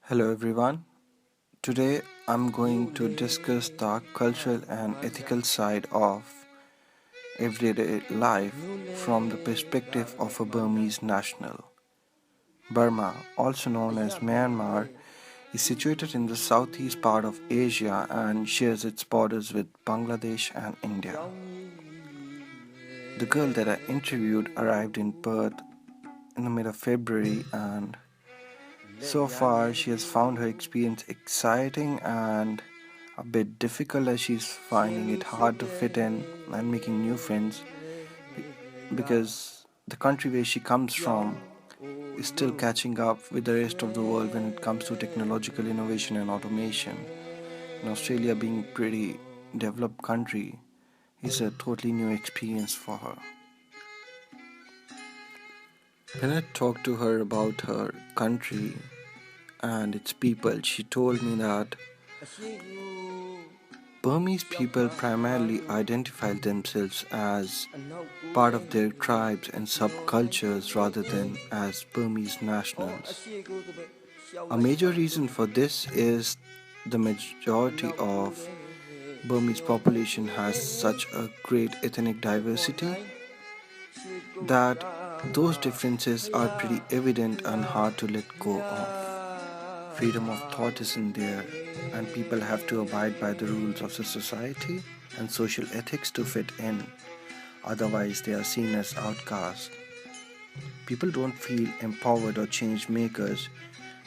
Hello everyone. Today I'm going to discuss the cultural and ethical side of everyday life from the perspective of a Burmese national. Burma, also known as Myanmar, is situated in the southeast part of Asia and shares its borders with Bangladesh and India. The girl that I interviewed arrived in Perth in the mid of February, and so far she has found her experience exciting and a bit difficult, as she's finding it hard to fit in and making new friends because the country where she comes from is still catching up with the rest of the world when it comes to technological innovation and automation. And Australia, being pretty developed country, is a totally new experience for her. When I talked to her about her country and its people, she told me that Burmese people primarily identify themselves as part of their tribes and subcultures rather than as Burmese nationals. A major reason for this is the majority of Burmese population has such a great ethnic diversity that those differences are pretty evident and hard to let go of. Freedom of thought isn't there, and people have to abide by the rules of the society and social ethics to fit in. Otherwise, they are seen as outcasts. People don't feel empowered or change makers,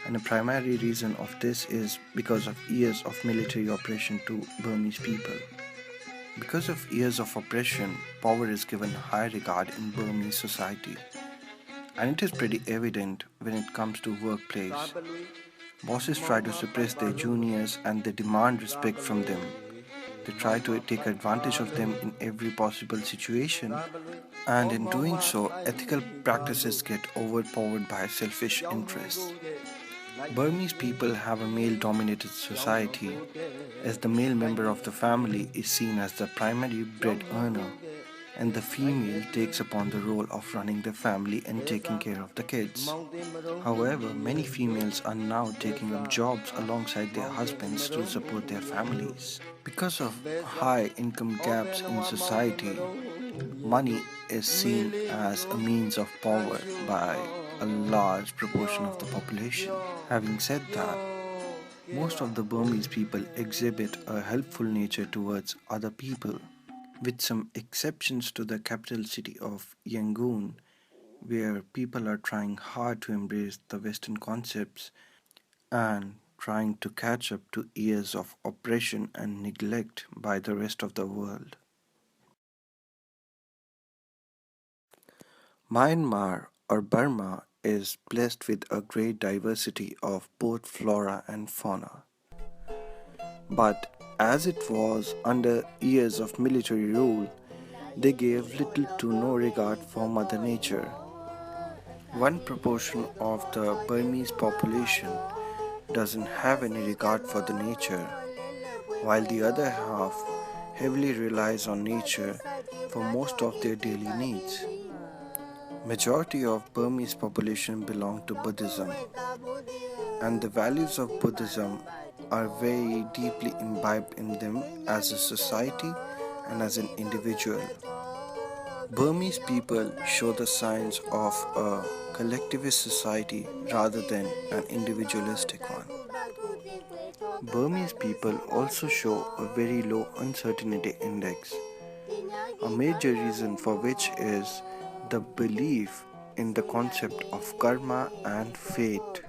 and a primary reason of this is because of years of military oppression to Burmese people. Because of years of oppression, power is given high regard in Burmese society, and it is pretty evident when it comes to workplace. Bosses try to suppress their juniors and they demand respect from them. They try to take advantage of them in every possible situation, and in doing so, ethical practices get overpowered by selfish interests. Burmese people have a male dominated society, as the male member of the family is seen as the primary bread earner, and the female takes upon the role of running the family and taking care of the kids. However, many females are now taking up jobs alongside their husbands to support their families. Because of high income gaps in society, money is seen as a means of power by a large proportion of the population. Having said that, most of the Burmese people exhibit a helpful nature towards other people, with some exceptions to the capital city of Yangon, where people are trying hard to embrace the Western concepts and trying to catch up to years of oppression and neglect by the rest of the world. Myanmar or Burma is blessed with a great diversity of both flora and fauna. But as it was under years of military rule, they gave little to no regard for Mother Nature. One proportion of the Burmese population doesn't have any regard for the nature, while the other half heavily relies on nature for most of their daily needs. Majority of Burmese population belong to Buddhism, and the values of Buddhism are very deeply imbibed in them as a society and as an individual. Burmese people show the signs of a collectivist society rather than an individualistic one. Burmese people also show a very low uncertainty index, a major reason for which is the belief in the concept of karma and fate.